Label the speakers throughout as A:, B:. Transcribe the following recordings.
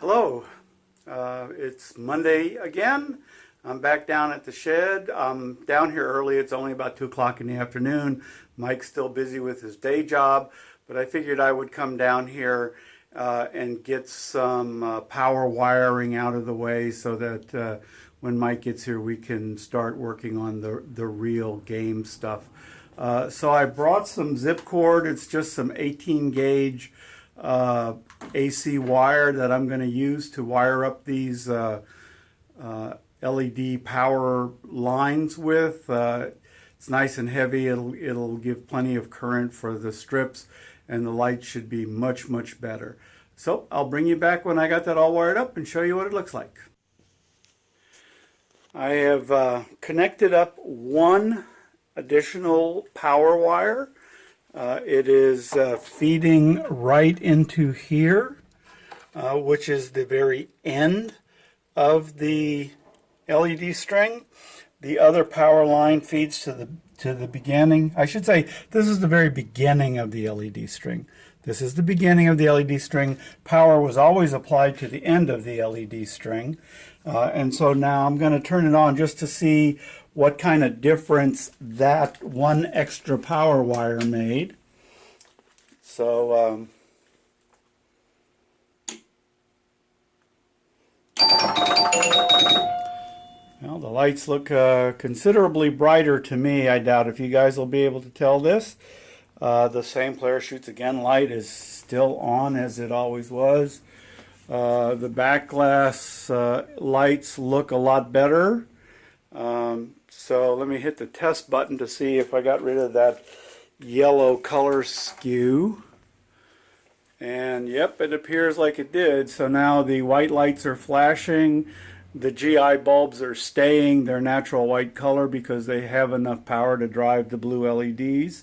A: Hello, it's Monday again. I'm back down at the shed. I'm down here early. It's only about 2 o'clock in the afternoon. Mike's still busy with his day job, but I figured I would come down here and get some power wiring out of the way so that when Mike gets here we can start working on the real game stuff. So I brought some zip cord. It's just some 18 gauge AC wire that I'm going to use to wire up these LED power lines with. It's nice and heavy. It'll give plenty of current for the strips, and the light should be much better. So I'll bring you back when I got that all wired up and show you what it looks like. I have connected up one additional power wire. It is feeding right into here, which is the very end of the LED string. The other power line feeds to the beginning. I should say this is the very beginning of the LED string. This is the beginning of the LED string. Power was always applied to the end of the LED string. And so now I'm going to turn it on just to see what kind of difference that one extra power wire made. So well, the lights look considerably brighter to me. I doubt if you guys will be able to tell this. The same player shoots again light is still on as it always was. The back glass lights look a lot better. So let me hit the test button to see if I got rid of that yellow color skew. And yep, it appears like it did. So now the white lights are flashing. The GI bulbs are staying their natural white color because they have enough power to drive the blue LEDs.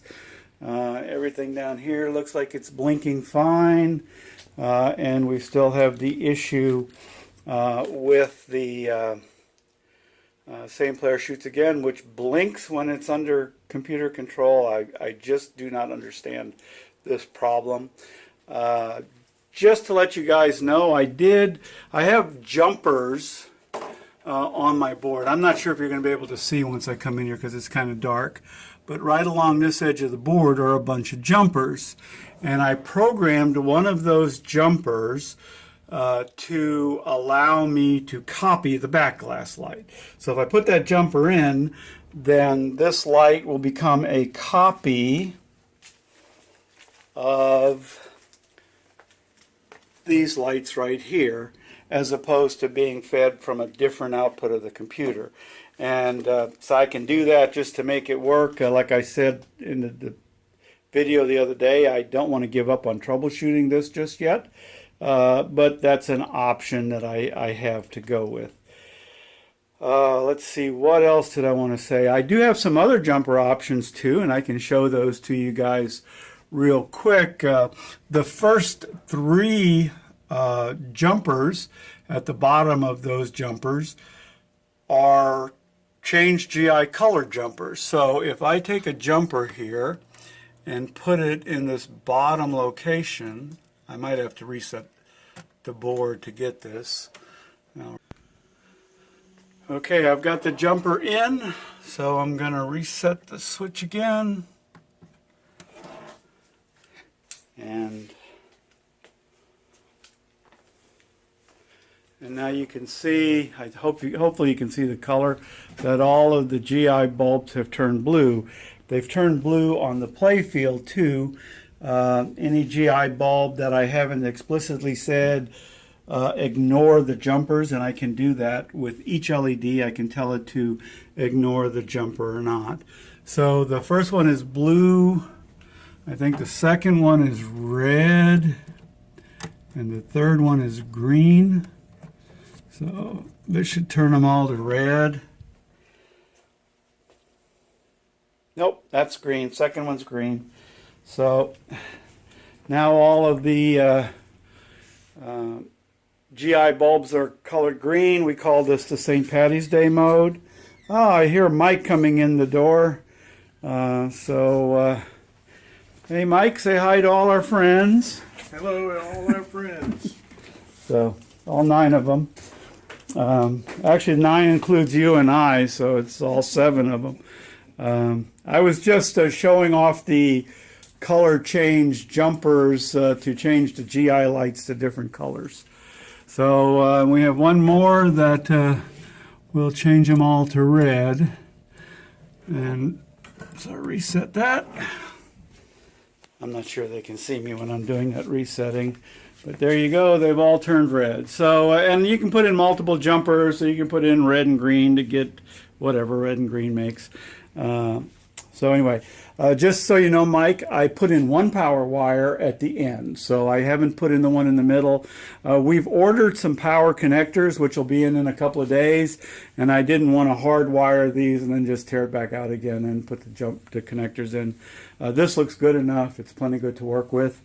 A: Everything down here looks like it's blinking fine. And we still have the issue with the same player shoots again, which blinks when it's under computer control. I just do not understand this problem. Just to let you guys know, I have jumpers on my board. I'm not sure if you're going to be able to see once I come in here because it's kind of dark, but right along this edge of the board are a bunch of jumpers, and I programmed one of those jumpers to allow me to copy the back glass light. So if I put that jumper in, then this light will become a copy of these lights right here, as opposed to being fed from a different output of the computer. And so I can do that just to make it work. Like I said in the video the other day, I don't want to give up on troubleshooting this just yet. But that's an option that I have to go with. Let's see, what else did I want to say? I do have some other jumper options too, and I can show those to you guys real quick. The first three jumpers at the bottom of those jumpers are change GI color jumpers. So if I take a jumper here and put it in this bottom location, I might have to reset the board to get this. Now, okay, I've got the jumper in, so I'm going to reset the switch again. And now you can see, hopefully you can see the color, that all of the GI bulbs have turned blue. They've turned blue on the play field too. Any GI bulb that I haven't explicitly said ignore the jumpers, and I can do that with each LED. I can tell it to ignore the jumper or not. So the first one is blue. I think the second one is red, and the third one is green. So this should turn them all to red. Nope, that's green. Second one's green. So now all of the GI bulbs are colored green. We call this the St. Patty's Day mode. Oh, I hear Mike coming in the door. Hey Mike, say hi to all our friends.
B: Hello to all our friends.
A: So all 9 of them. Actually, 9 includes you and I, so it's all 7 of them. I was just showing off the color change jumpers to change the GI lights to different colors. So we have one more that we'll change them all to red. And so reset that. I'm not sure they can see me when I'm doing that resetting. But there you go, they've all turned red. So, and you can put in multiple jumpers, so you can put in red and green to get whatever red and green makes. So anyway, just so you know, Mike, I put in one power wire at the end, so I haven't put in the one in the middle. We've ordered some power connectors, which will be in a couple of days, and I didn't want to hardwire these and then just tear it back out again and put the connectors in. This looks good enough. It's plenty good to work with.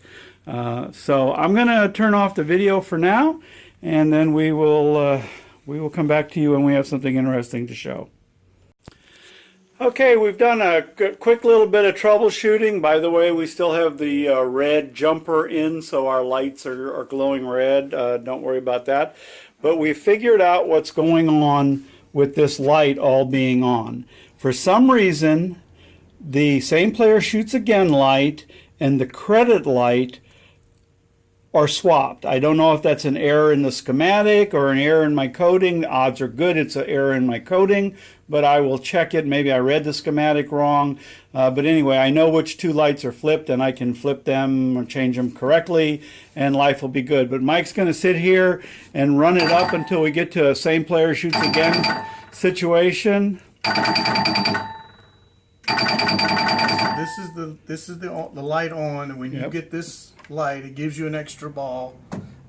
A: So I'm going to turn off the video for now, and then we will come back to you when we have something interesting to show. Okay, we've done a quick little bit of troubleshooting. By the way, we still have the red jumper in, so our lights are glowing red. Don't worry about that. But we figured out what's going on with this light all being on. For some reason, the same player shoots again light and the credit light are swapped. I don't know if that's an error in the schematic or an error in my coding. The odds are good it's an error in my coding, but I will check it. Maybe I read the schematic wrong. But anyway, I know which 2 lights are flipped, and I can flip them or change them correctly, and life will be good. But Mike's going to sit here and run it up until we get to a same player shoots again situation.
B: This is the light on, and when you get this light, it gives you an extra ball.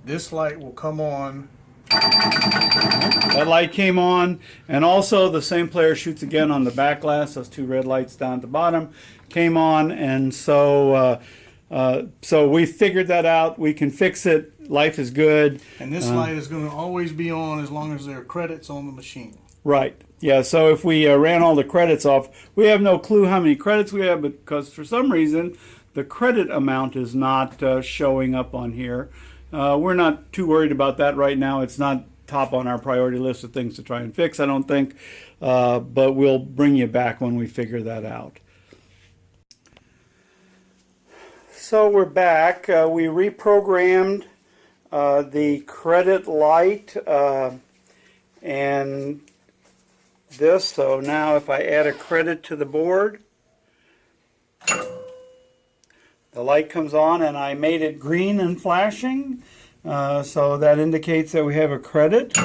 B: This light will come on.
A: That light came on, and also the same player shoots again on the back glass. Those 2 red lights down at the bottom came on, and so we figured that out. We can fix it. Life is good.
B: And this light is going to always be on as long as there are credits on the machine.
A: Right. Yeah, so if we ran all the credits off, we have no clue how many credits we have, because for some reason the credit amount is not showing up on here. We're not too worried about that right now. It's not top on our priority list of things to try and fix, I don't think, but we'll bring you back when we figure that out. So we're back. We reprogrammed the credit light and this. So now if I add a credit to the board, the light comes on, and I made it green and flashing, so that indicates that we have a credit.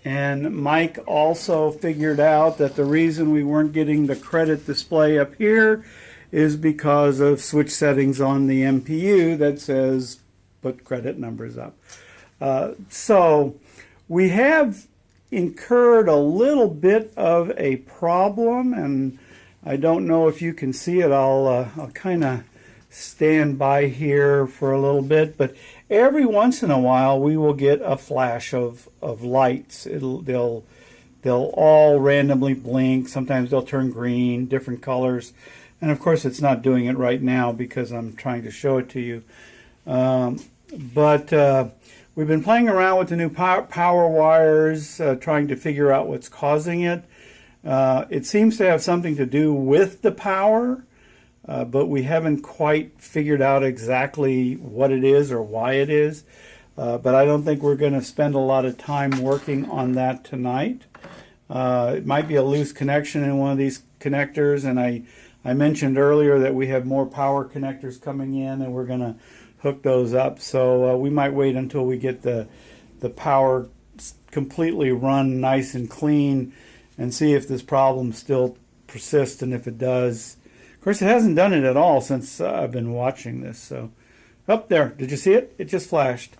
A: And Mike also figured out that the reason we weren't getting the credit display up here is because of switch settings on the MPU that says put credit numbers up. So we have incurred a little bit of a problem, and I don't know if you can see it. I'll kind of stand by here for a little bit, but every once in a while we will get a flash of lights. They'll all randomly blink. Sometimes they'll turn green, different colors, and of course it's not doing it right now because I'm trying to show it to you. But we've been playing around with the new power wires, trying to figure out what's causing it. It seems to have something to do with the power, but we haven't quite figured out exactly what it is or why it is. But I don't think we're going to spend a lot of time working on that tonight. It might be a loose connection in one of these connectors, and I mentioned earlier that we have more power connectors coming in, and we're going to hook those up. So we might wait until we get the power completely run nice and clean and see if this problem still persists, and if it does. Of course, it hasn't done it at all since I've been watching this. So, up there, did you see it? It just flashed.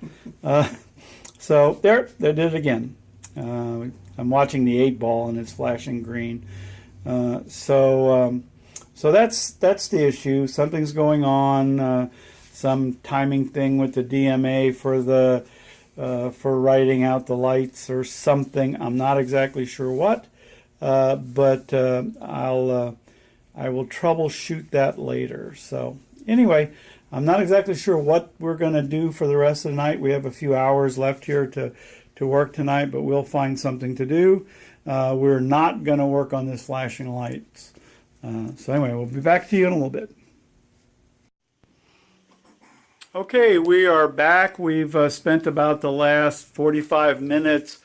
A: So there did it again. I'm watching the 8-ball and it's flashing green. So that's the issue. Something's going on. Some timing thing with the DMA for writing out the lights or something. I'm not exactly sure what. But I will troubleshoot that later. So anyway, I'm not exactly sure what we're going to do for the rest of the night. We have a few hours left here to work tonight, but we'll find something to do. We're not going to work on this flashing lights. So anyway, we'll be back to you in a little bit. Okay, we are back. We've spent about the last 45 minutes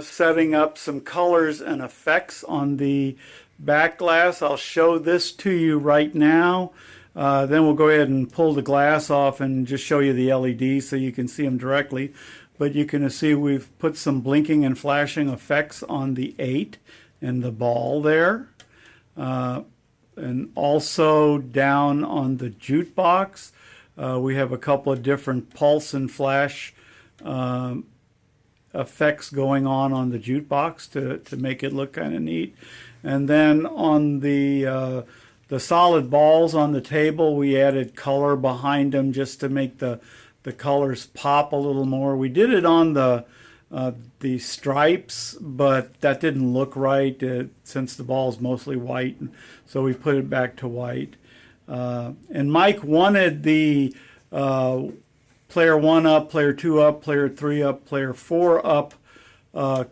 A: setting up some colors and effects on the back glass. I'll show this to you right now. Then we'll go ahead and pull the glass off and just show you the LEDs so you can see them directly. But you can see we've put some blinking and flashing effects on the 8 and the ball there. And also down on the jukebox, we have a couple of different pulse and flash effects going on the jukebox to make it look kind of neat. And then on the solid balls on the table, we added color behind them just to make the colors pop a little more. We did it on the stripes, but that didn't look right since the ball is mostly white, so we put it back to white. And Mike wanted the player 1 up, player 2 up, player 3 up, player 4 up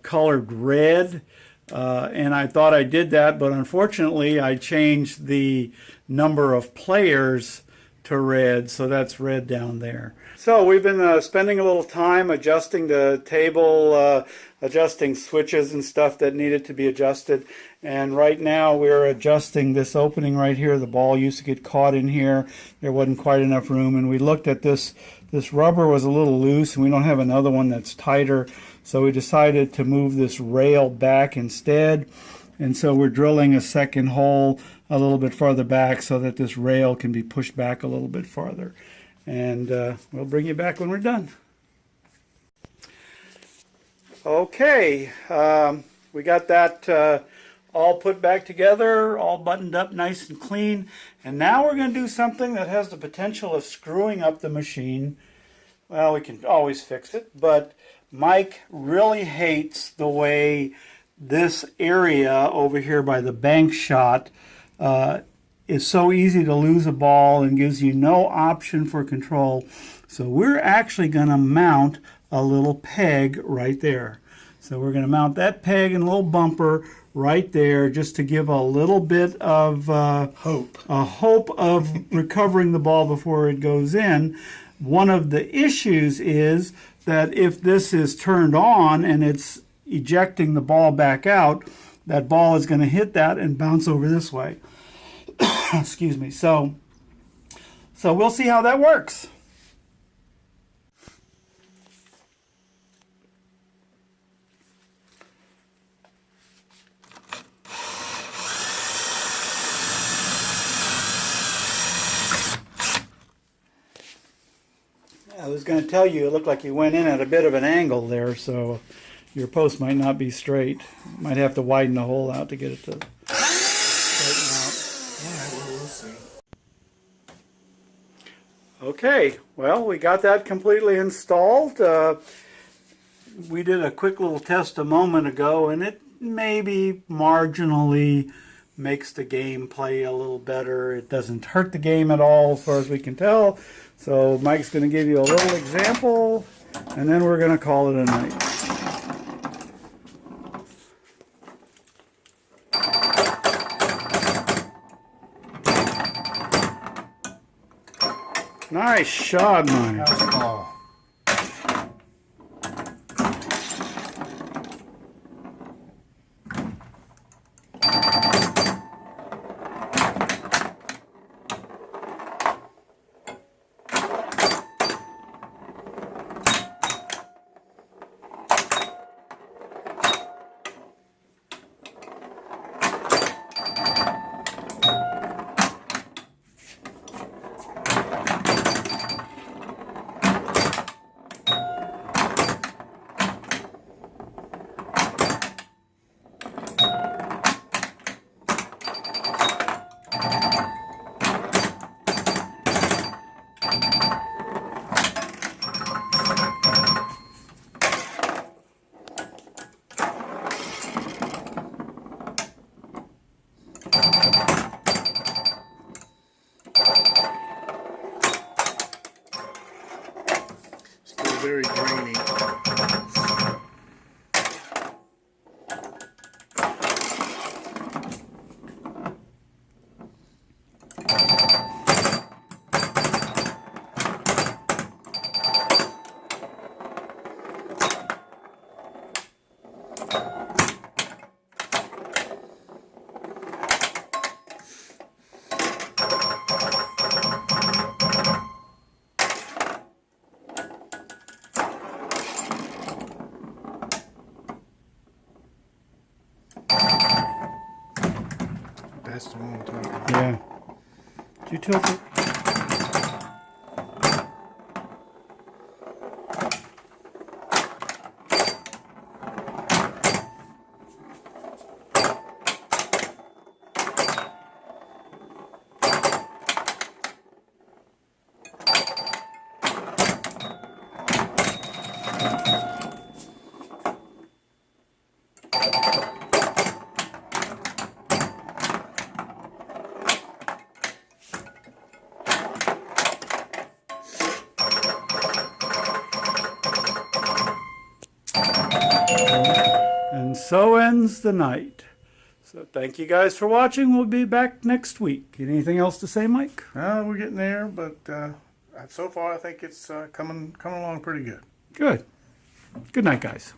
A: colored red. And I thought I did that, but unfortunately I changed the number of players to red, so that's red down there. So we've been spending a little time adjusting the table, adjusting switches and stuff that needed to be adjusted. And right now we're adjusting this opening right here. The ball used to get caught in here. There wasn't quite enough room. And we looked at this rubber was a little loose, and we don't have another one that's tighter. So we decided to move this rail back instead. And so we're drilling a second hole a little bit farther back so that this rail can be pushed back a little bit farther. And we'll bring you back when we're done. Okay, we got that all put back together, all buttoned up nice and clean. And now we're going to do something that has the potential of screwing up the machine. Well, we can always fix it, but Mike really hates the way this area over here by the bank shot is so easy to lose a ball and gives you no option for control. So we're actually going to mount a little peg right there. So we're going to mount that peg and a little bumper right there just to give a little bit of hope of recovering the ball before it goes in. One of the issues is that if this is turned on and it's ejecting the ball back out, that ball is going to hit that and bounce over this way. Excuse me. So we'll see how that works. I was going to tell you it looked like you went in at a bit of an angle there, so your post might not be straight. Might have to widen the hole out to get it to straighten out.
B: Yeah, we'll see.
A: Okay, well, we got that completely installed. We did a quick little test a moment ago, and it maybe marginally makes the game play a little better. It doesn't hurt the game at all as far as we can tell. So Mike's going to give you a little example, and then we're going to call it a night. Nice shot, Mike.
B: How's the ball? That's the one I'm talking about.
A: Yeah. Did you tilt it? And so ends the night. So thank you guys for watching. We'll be back next week. Anything else to say, Mike?
B: We're getting there, but so far I think it's coming along pretty good.
A: Good. Good night, guys.